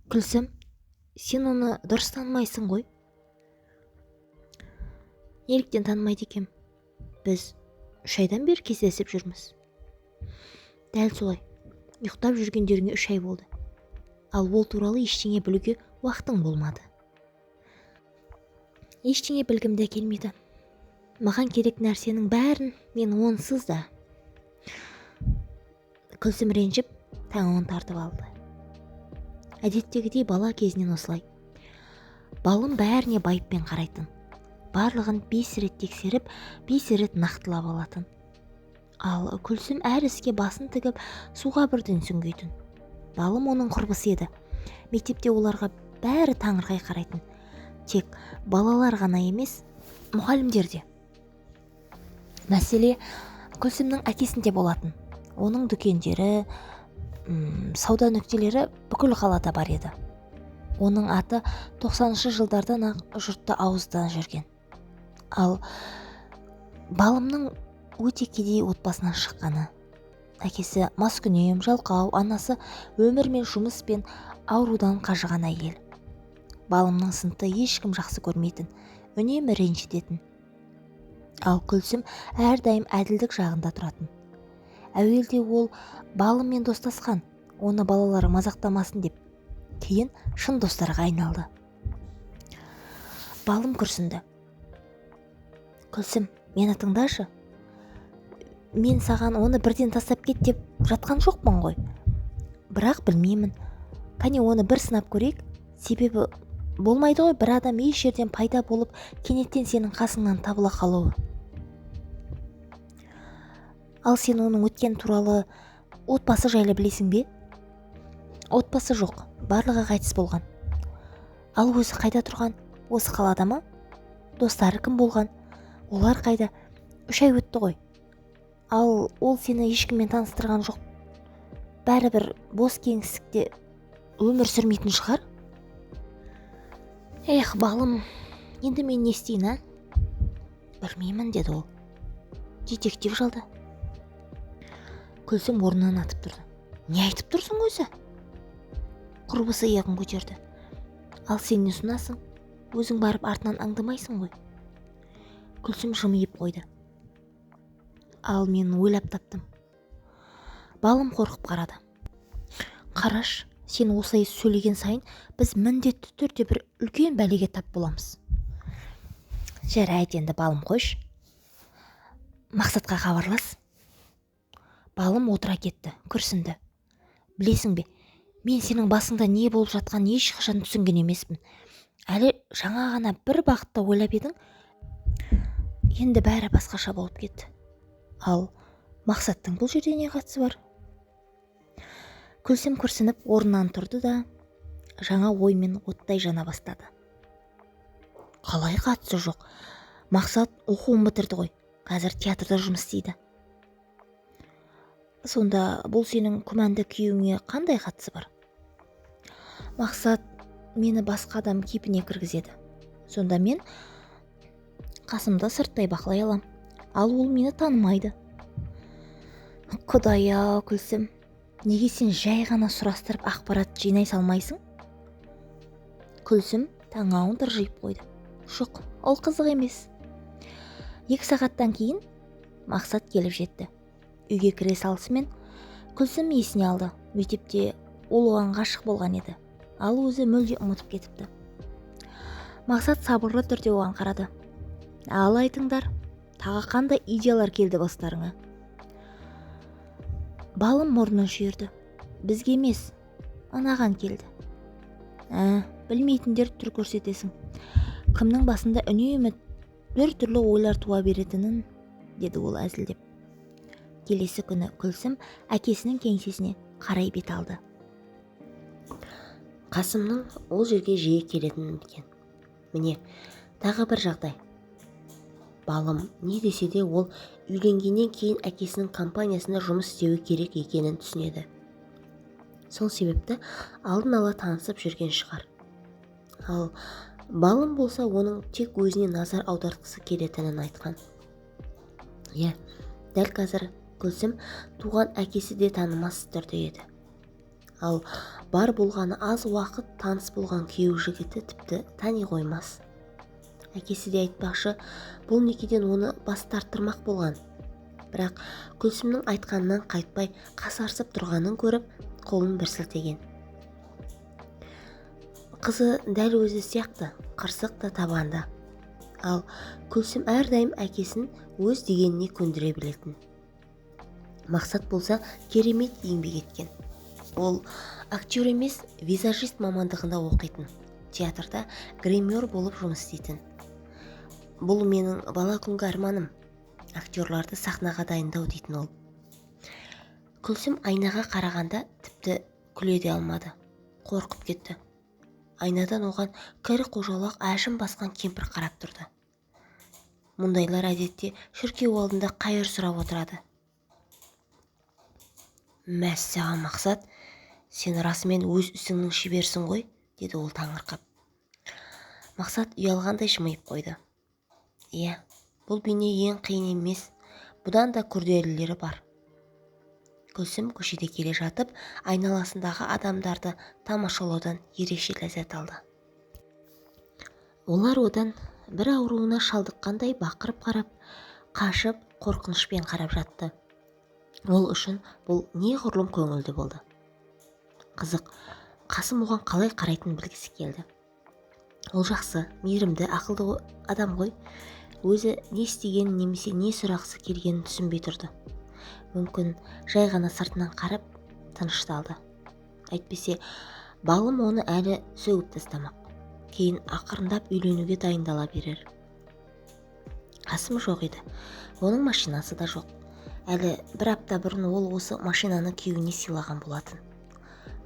Күлсім, сен оны дұрыс танымайсың ғой. Неліктен танымайды екем? Біз 3 айдан бері кездесіп жүрміз. Дәл солай, ұйықтап жүргендеріңе 3 ай болды. Ал ол туралы ештеңе білуге уақытың болмады. Ештеңе білгім де келмейді. Маған керек нәрсенің бәрін мен онсыз да. Күлсім ренжіп, таңуын тартып алды. Әдеттегідей бала кезінен осылай. Балым бәріне байыппен қарайтын. Барлығын 5 рет тексеріп, 5 рет нақтылап алатын. Ал Күлсім әр іске басын тігіп, суға бірден сүңгейтін. Балым оның құрбысы еді. Мектепте оларға бәрі таңырқай қарайтын. Тек балалар ғана емес, мұғалімдер де. Мәселе Күлсімнің әкесінде болатын. Оның дүкендері, сауда нүктелері бүкіл қалада бар еді. Оның аты 90-шы жылдардан жұртта ауыздан жүрген. Ал балымның өте кедей отбасынан шыққаны. Әкесі маскүнем, жалқау, анасы өмір мен жұмыс пен аурудан қажыған әйел. Балымның сыныпта ешкім жақсы көрмейтін, үнемі ренжітетін. Ал Күлсім әрдайым әділдік жағында тұратын. Әуелде ол балыммен достасқан, оны балалары мазақтамасын деп, кейін шын достарға айналды. Балым күрсінді. Күлсім, мені тыңдашы. Мен саған оны бірден тастап кет деп жатқан жоқпын ғой. Бірақ білмеймін. Кәне оны бір сынап көрейік. Себебі болмайды ғой бір адам еш жерден пайда болып, кенеттен сенің қасыңнан табыла қалуы. Ал сен оның өткен туралы отбасы жайлы білесің бе? Отбасы жоқ, барлығы қайтыс болған. Ал өзі қайда тұрған? Осы қалада ма? Достары кім болған? Олар қайда? 3 ай өтті ғой. Ал ол сені ешкіммен таныстырған жоқ. Бәрібір бос кеңістікте өмір сүрмейтін шығар? Эх, балым, енді мен не істейін, а? Білмеймін, деді ол. Детектив жалды. Күлсім орнынан атып тұрды. Не айтып тұрсың өзі? Құрбысы иығын көтерді. Ал сен не ұсынасың? Өзің барып артынан аңдамайсың ғой. Күлсім жымиып қойды. Ал мен ойлап таптым. Балым қорқып қарады. Қараш, сен осылай сөйлеген сайын, біз міндетті түрде бір үлкен бәлеге тап боламыз. Жарайды, енді балым қойш. Мақсатқа хабарлас. Балым отыра кетті, күрсінді. Білесің бе, мен сенің басыңда не болып жатқан ешқашан түсінген емеспін. Әлі жаңа ғана бір бақытта ойлап едің, енді бәрі басқаша болып кетті. Ал Мақсаттың бұл жерде не қатысы бар? Күлсім күрсініп орнынан тұрды да, жаңа оймен оттай жана бастады. Қалай қатысы жоқ? Мақсат оқуын бітірді ғой, қазір театрда жұмыс істейді. Сонда бұл сенің күмәнді күйеуіңе қандай қатысы бар? Мақсат мені басқа адам кейпіне кіргізеді. Сонда мен қасымда сырттай бақылай алам. Ал ол мені танымайды. Құдай-ау, Күлсім, неге сен жай ғана сұрастырып ақпарат жинай салмайсың? Күлсім таңауын тыржиып қойды. Жоқ, ол қызық емес. 2 сағаттан кейін Мақсат келіп жетті. Үйге кіре салысымен Күлсім есіне алды. Мектепте ол оған ғашық болған еді. Ал өзі мүлде ұмытып кетіпті. Мақсат сабырлы түрде оған қарады. Ал айтыңдар, тағы қандай идеялар келді бастарыңа? Балым мұрнын шүйірді. Бізге емес, анаған келді. Білмейтіндер түр көрсетесің. Кімнің басында үнемі бір түрлі ойлар туа беретінін, деді ол әзілдеп. Келесі күні Күлсім әкесінің кеңсесіне қарай бет алды. Қасымның ол жерге жиі келетінін білген. Міне, тағы бір жағдай. Балым не десе де ол үйленгеннен кейін әкесінің компаниясында жұмыс істеуі керек екенін түсінеді. Сол себепті алдын ала танысып жүрген шығар. Ал балым болса оның тек өзіне назар аудартқысы келетінін айтқан. Дәл қазір Күлсім туған әкесі де танымас түрде еді. Ал бар болғаны аз уақыт таныс болған күйеу жігіті тіпті тани қоймас. Әкесі де айтпақшы, бұл некеден оны бас тарттырмақ болған. Бірақ Күлсімнің айтқанынан қайтпай қасарысып тұрғанын көріп, қолын бір сілтеген. Қызы дәл өзі сияқты қырсық та табанда. Ал Күлсім әрдайым әкесін өз дегеніне көндіре білетін. Мақсат болса керемет еңбек еткен. Ол актер емес, визажист мамандығында оқитын. Театрда гример болып жұмыс істейтін. Бұл менің бала күнгі арманым, актерларды сахнаға дайындау дейтін ол. Күлсім айнаға қарағанда тіпті күле де алмады. Қорқып кетті. Айнадан оған кәрі қожалақ әжім басқан кемпір қарап тұрды. Мұндайлар әдетте шіркеу алдында қайыр сұрап отырады. Мәссаған Мақсат, сен расымен өз ісіңнің шеберсің ғой, деді ол таңырқап. Мақсат ұялғандай жымиып қойды. Иә, бұл бейне ең қиын емес, бұдан да күрделілері бар. Күлсім көшеде келе жатып, айналасындағы адамдарды тамашалаудан ерекше ләззат алды. Олар одан бір ауруына шалдыққандай бақырып қарап, қашып, қорқынышпен қарап жатты. Ол үшін бұл неғұрлым көңілді болды. Қызық, Қасым оған қалай қарайтын білгісі келді. Ол жақсы, мейірімді, ақылды адам ғой. Өзі не істегенін немесе не сұрағысы келгенін түсінбей тұрды. Мүмкін жай ғана сыртынан қарап тынышталды. Әйтпесе, балым оны әлі сөгіп тастамақ. Кейін ақырындап үйленуге дайындала берер. Қасым жоқ еді. Оның машинасы да жоқ. Әлі бір апта бұрын ол осы машинаны күйеуіне сыйлаған болатын.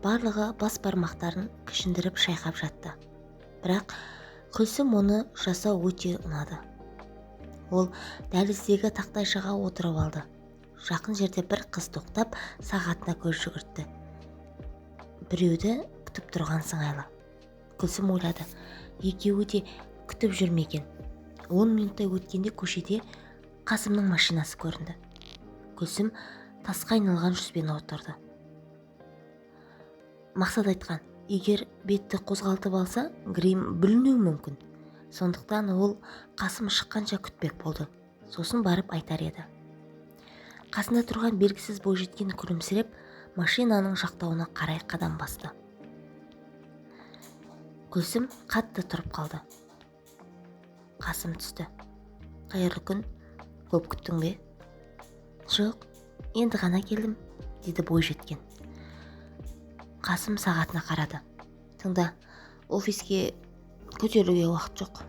Барлығы бас бармақтарын кішіндіріп шайқап жатты. Бірақ Күлсім оны жасау өте ұнады. Ол дәліздегі тақтайшаға отырып алды. Жақын жерде бір қыз тоқтап, сағатына көз жүгіртті. Біреуді күтіп тұрған сыңайлы. Күлсім ойлады, екеуі де күтіп жүрмеген. 10 минуттай өткенде көшеде Қасымның машинасы көрінді. Күлсім тасқа айналған жүзбен отырды. Мақсат айтқан, егер бетті қозғалтып алса, грим бүлінуі мүмкін. Сондықтан ол Қасым шыққанша күтпек болды. Сосын барып айтар еді. Қасында тұрған белгісіз бойжеткен күлімсіреп, машинаның жақтауына қарай қадам басты. Күлсім қатты тұрып қалды. Қасым түсті. Қайырлы күн, көп күттің бе? Жоқ, енді ғана келдім, деді бойжеткен. Қасым сағатына қарады. Тыңда, офиске көтеруге уақыт жоқ.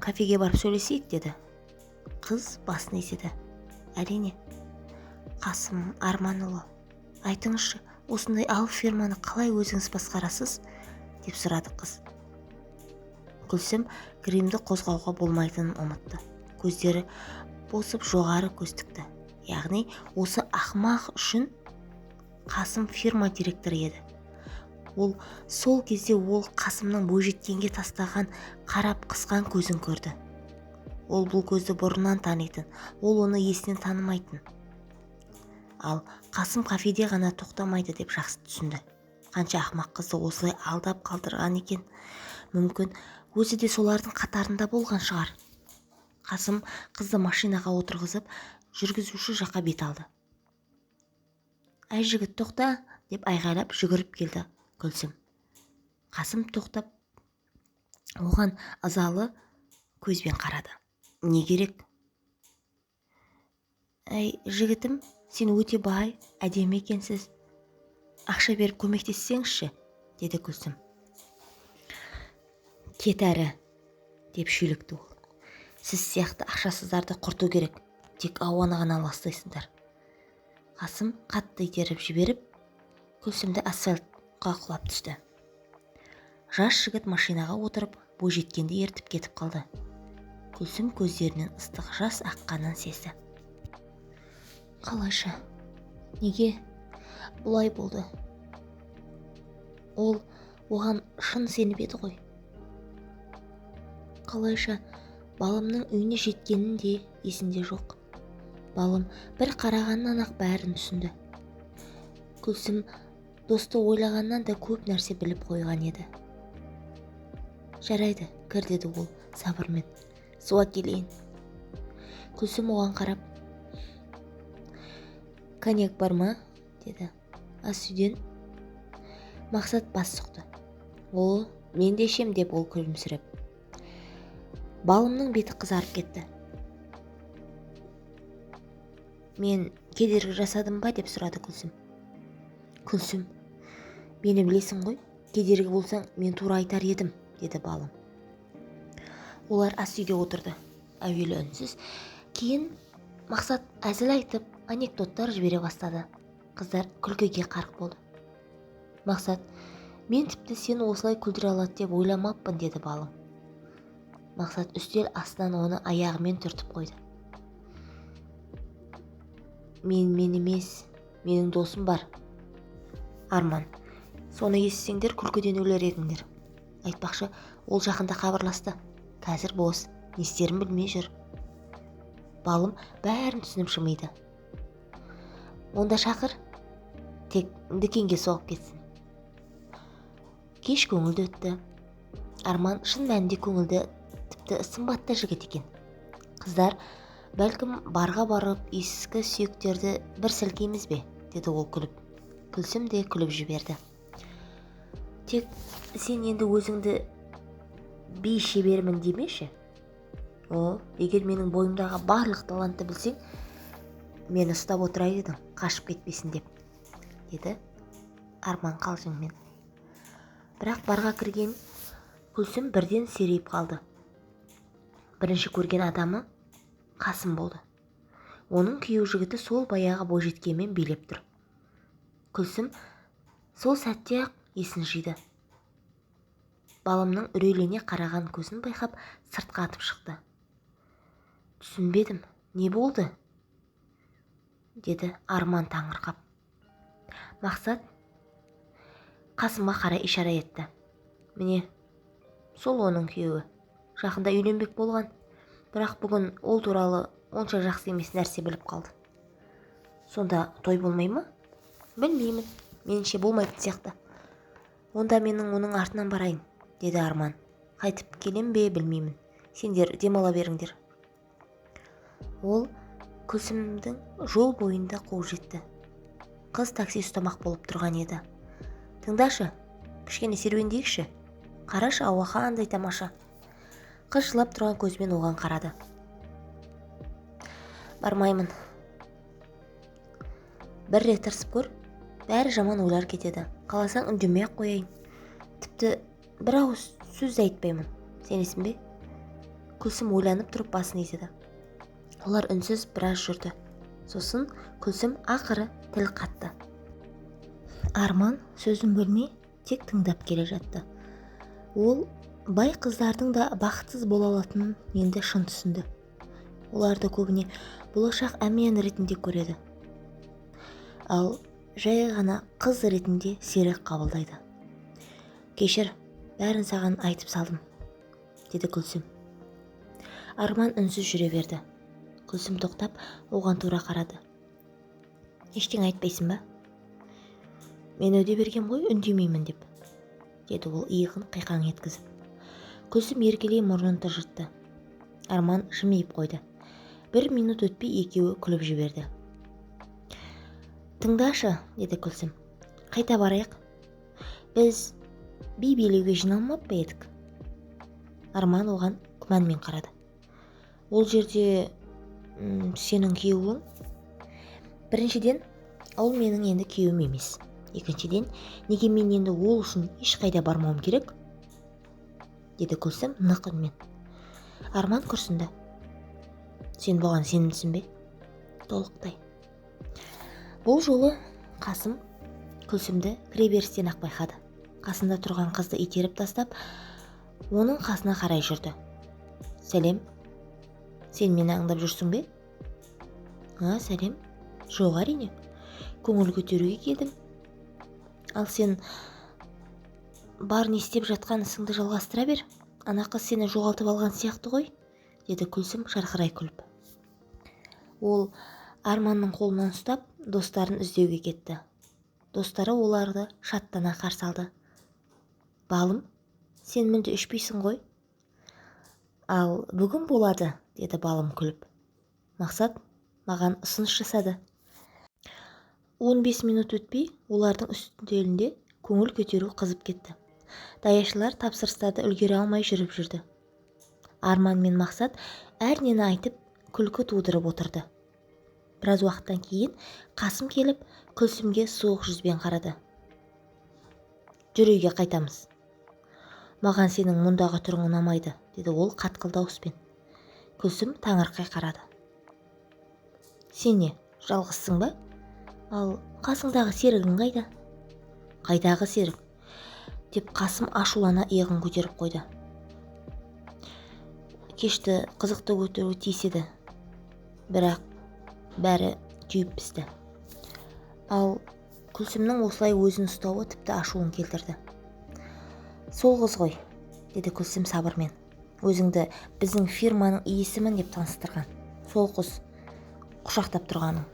Кафеге барып сөйлесейік, деді. Қыз басын изеді. Әрине. Қасым Арманұлы, айтыңызшы, осындай алып фирманы қалай өзіңіз басқарасыз? Деп сұрады қыз. Күлсім гримді қозғауға болмайтынын ұмытты. Көздері босып жоғары көз тікті. Яғни осы ақымақ үшін Қасым фирма директоры еді. Ол сол кезде ол Қасымның бойжеткенге тастаған қарап қысқан көзін көрді. Ол бұл көзді бұрыннан танитын, ол оны есінен танымайтын. Ал Қасым кафеде ғана тоқтамайды деп жақсы түсінді. Қанша ақымақ қызды осылай алдап қалдырған екен. Мүмкін өзі де солардың қатарында болған шығар. Қасым қызды машинаға отырғызып, жүргізуші жаққа бет алды. Әй жігіт, тоқта, деп айғайлап жүгіріп келді Күлсім. Қасым тоқтап, оған ызалы көзбен қарады. Не керек? Әй жігітім, сен өте бай, әдемі екенсіз. Ақша беріп көмектессеңізші, деді Күлсім. Кет әрі, деп шүйлікті ол. Сіз сияқты ақшасыздарды құрту керек, тек ауаны ғана ластайсыңдар. Қасым қатты итеріп жіберіп, Күлсімді асфальтқа құлап түсті. Жас жігіт машинаға отырып, бойжеткенді ертіп кетіп қалды. Күлсім көздерінен ыстық жас аққанын сезді. Қалайша? Неге бұлай болды? Ол оған шын сеніп еді ғой. Қалайша балымның үйіне жеткенін де есінде жоқ. Балым бір қарағаннан ақ бәрін түсінді. Күлсім досты ойлағаннан да көп нәрсе біліп қойған еді. Жарайды, кір деді ол сабырмен. Су әкелейін. Күлсім оған қарап, коньяк бар ма? Деді. Ас үйден. Мақсат бас сұқты. О, мен де ішем деп ол күлімсіреп. Балымның беті қызарып кетті. Мен кедергі жасадым ба деп сұрады Күлсім. Күлсім, мені білесің ғой, кедергі болсаң мен тура айтар едім, деді балым. Олар ас үйге отырды, әуелі үнсіз. Кейін Мақсат әзіл айтып, анекдоттар жібере бастады. Қыздар күлкіге қарық болды. Мақсат, мен тіпті сені осылай күлдіре алады деп ойламаппын, деді балым. Мақсат үстел астынан оны аяғымен түртіп қойды. Мен емес, менің досым бар. Арман, соны естісеңдер күлкіден өлер едіңдер. Айтпақшы, ол жақында хабарласты. Қазір бос, не істерін білмей жүр. Балым бәрін түсініп жымиды. Онда шақыр, тек дүкенге соғып кетсін. Кеш көңілді өтті. Арман шын мәнінде көңілді, тіпті сымбатты жігіт екен. Қыздар, бәлкім барға барып ескі сүйектерді бір сілкейміз бе, деді ол күліп. Күлсім де күліп жіберді. Тек сен енді өзіңді би шебермін демеші. О, егер менің бойымдағы барлық талантты білсең, мені ұстап отырар едің, қашып кетпесін деп, деді Арман қалжыңмен. Бірақ барға кірген Күлсім бірден серейіп қалды. Бірінші көрген адамы Қасым болды. Оның күйеу жігіті сол баяғы бойжеткенмен билеп тұр. Күлсім сол сәтте ақ есін жиды. Балымның үрейлене қараған көзін байқап сыртқа атып шықты. Түсінбедім, не болды? Деді Арман таңырқап. Мақсат Қасымға қарай ишара етті. Міне, сол оның күйеуі. Жақында үйленбек болған, бірақ бүгін ол туралы онша жақсы емес нәрсе біліп қалды. Сонда той болмай ма? Білмеймін, меніңше болмайтын сияқты. Онда менің оның артынан барайын, деді Арман. Қайтып келем бе білмеймін. Сендер демала беріңдер. Ол Күлсімдің жол бойында қуып жетті. Қыз такси ұстамақ болып тұрған еді. Тыңдашы, кішкене серуендейікші. Қарашы, ауа қандай тамаша. Қыз жылап тұрған көзбен оған қарады. Бармаймын. Бір рет тырысып көр, бәрі жаман ойлар кетеді. Қаласаң үндемей-ақ қояйын. Тіпті бір ауыз сөз де айтпаймын. Сенесің бе? Күлсім ойланып тұрып басын изеді. Олар үнсіз біраз жүрді. Сосын Күлсім ақыры тіл қатты. Арман сөзін бөлмей тек тыңдап келе жатты. Ол бай қыздардың да бақытсыз бола алатынын енді шын түсінді. Оларды көбіне болашақ әмиян ретінде көреді. Ал жай ғана қыз ретінде сирек қабылдайды. Кешір, бәрін саған айтып салдым, деді Күлсім. Арман үнсіз жүре берді. Күлсім тоқтап, оған тура қарады. Ештеңе айтпайсың ба? Мен өде берген ғой, үндемеймін деп, деді ол иығын қиқаң еткізіп. Күлсім еркелей мұрнын тыжытты. Арман жымиып қойды. 1 минут өтпей екеуі күліп жіберді. Тыңдашы, деді Күлсім. Қайта барайық. Біз би билеуге жиналмап па едік? Арман оған күмәнмен қарады. Ол жерде сенің күйеуің? Біріншіден, ол менің енді күйеуім емес. Екіншіден, неге мен енді ол үшін ешқайда бармауым керек? Деді Күлсім нық үнмен. Арман күрсінді. Сен бұған сенімдісің бе? Толықтай. Бұл жолы Қасым Күлсімді кіреберістен ақ байқады. Қасында тұрған қызды итеріп тастап, оның қасына қарай жүрді. Сәлем. Сен мені аңдап жүрсің бе? Сәлем. Жоқ, әрине. Көңіл көтеруге келдім. Ал сен бар не істеп жатқан ісіңді жалғастыра бер. Ана қыз сені жоғалтып алған сияқты ғой, деді Күлсім жарқырай күліп. Ол Арманның қолынан ұстап, достарын іздеуге кетті. Достары оларды шаттана қарсы алды. «Балым, сен мүлде ішпейсің ғой?» «Ал бүгін болады», деді балым күліп. Мақсат маған ұсыныс жасады. 15 минут өтпей олардың үстелінде көңіл көтеру қызып кетті. Даяшылар тапсырыстарды үлгере алмай жүріп жүрді. Арман мен Мақсат әрнені айтып күлкі тудырып отырды. Біраз уақыттан кейін Қасым келіп Күлсімге суық жүзбен қарады. «Жүр, үйге қайтамыз». «Маған сенің мұндағы түрің ұнамайды», деді ол қатқыл дауыспен. Күлсім таңырқай қарады. «Сен не, жалғызсың ба? Ал қасыңдағы серігің қайда?» «Қайдағы серік?» деп Қасым ашулана иығын көтеріп қойды. «Кешті қызықты өтуі тиіс еді, бірақ бәрі күйіп пісті». Ал Күлсімнің осылай өзін ұстауы тіпті ашуын келтірді. «Сол қыз ғой», деді Күлсім сабырмен. «Өзіңді біздің фирманың иесімін деп таныстырған. Сол қыз құшақтап тұрғаның».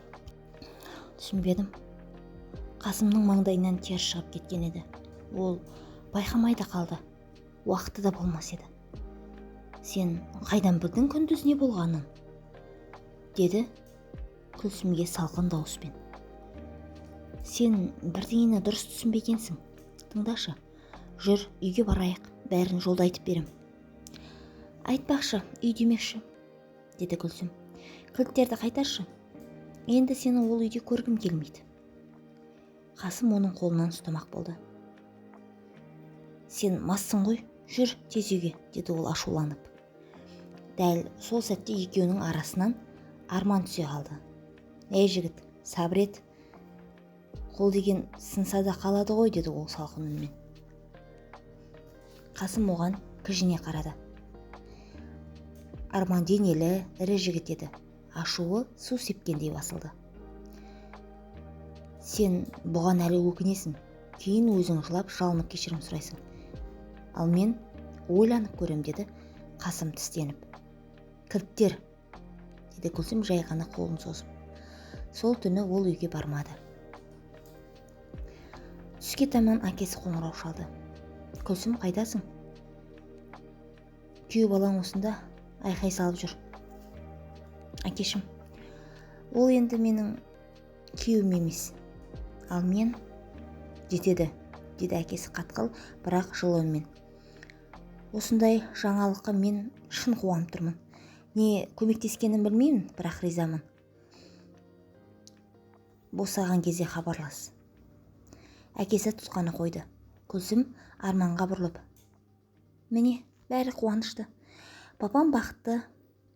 Түсінбедім. Қасымның маңдайынан тер шығып кеткен еді. Ол байқамай да қалды. Уақыты да болмас еді. «Сен қайдан білдің күндіз не болғанын?» деді Күлсімге салқын дауыспен. «Сен бірдеңені дұрыс түсінбегенсің. Тыңдашы, жүр, үйге барайық, бәрін жолда айтып берем». «Айтпақшы, үй демекші», деді Күлсім. «Кілттерді қайтаршы. Енді сені ол үйде көргім келмейді». Қасым оның қолынан ұстамақ болды. «Сен массың ғой, жүр тез үйге», деді ол ашуланып. Дәл сол сәтте екеуінің арасынан Арман түсе қалды. «Ей жігіт, сабыр ет. Қол деген сынса да қалады ғой», деді ол салқын үнмен. Қасым оған кіжіне қарады. Арман денелі, ірі жігіт еді. Ашуы су сепкендей басылды. «Сен бұған әлі өкінесің. Кейін өзің жылап жалынып кешірім сұрайсың. Ал мен ойланып көрем», деді Қасым тістеніп. «Кілттер», деді Күлсім жай ғана қолын созып. Сол түні ол үйге бармады. Түске таман әкесі қоңырау шалды. «Күлсім, қайдасың?» «Күйеу балаң осында, айқай салып жүр». «Әкешім, ол енді менің күйеуім емес. Ал мен...» «Жетеді», деді әкесі қатқыл, бірақ жылы үнмен. «Осындай жаңалыққа мен шын қуанып тұрмын. Не көмектескенін білмеймін, бірақ ризамын. Босаған кезде хабарлас». Әкесі тұтқаны қойды. Күлсім Арманға бұрылып: «Міне, бәрі қуанышты. Папам бақытты,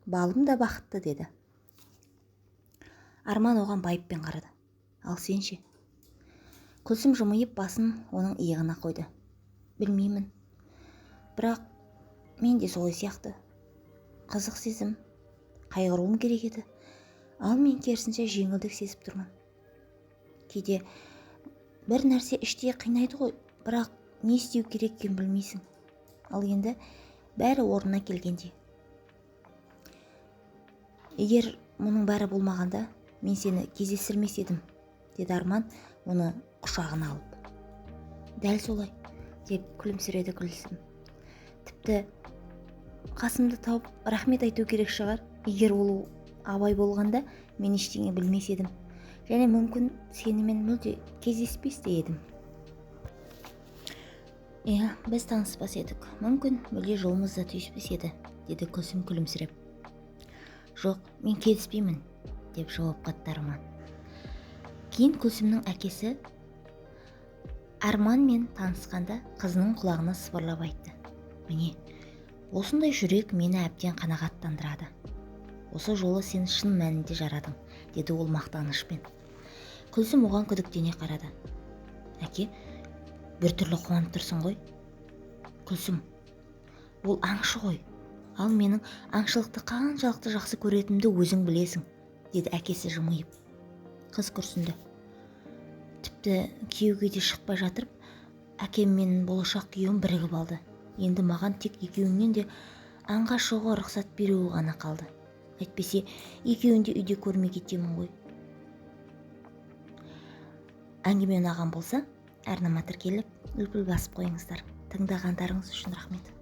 балым да бақытты», деді. Арман оған байыппен қарады. «Ал сен ше?» Күлсім жымиып басын оның иығына қойды. «Білмеймін. Бірақ мен де солай сияқты. Қызық сезім, қайғыруым керек еді. Ал мен керісінше жеңілдік сезіп тұрмын. Кейде бір нәрсе іштей қинайды ғой, бірақ не істеу керек екенін білмейсің. Ал енді бәрі орнына келгенде. Егер мұның бәрі болмағанда, мен сені кездестірмес едім», деді Арман оны құшағына алып. «Дәл солай», деп күлімсіреді Күлсім. «Тіпті Қасымды тауып рахмет айту керек шығар. Егер ол абай болғанда, мен ештеңе білмес едім. Және мүмкін сенімен мүлде кездеспес те едім». «Иә, біз таныспас едік. Мүмкін мүлде жолымыз да түйіспес еді», деді Күлсім күлімсіреп. «Жоқ, мен келіспеймін», деп жауап қатты Арман. Кейін Күлсімнің әкесі Арманмен танысқанда қызының құлағына сыбырлап айтты: «Міне, осындай жүрек мені әбден қанағаттандырады. Осы жолы сен шын мәнінде жарадың», деді ол мақтанышпен. Күлсім оған күдіктене қарады. «Әке, біртүрлі қуанып тұрсың ғой?» «Күлсім, ол аңшы ғой. Ал менің аңшылықты қаншалықты жақсы көретінімді өзің білесің», деді әкесі жымиып. Қыз күрсінді. Тіпті күйеуге де шықпай жатырып, әкем мен болашақ күйеуім бірігіп алды. Енді маған тек екеуіңнен де аңға шығуға рұқсат беруі ғана қалды. Әйтпесе екеуін де үйде көрмей кетемін ғой». әңгіме ұнаған болса, арнама тіркеліп үлпіл басып қойыңыздар. Тыңдағандарыңыз үшін рахмет.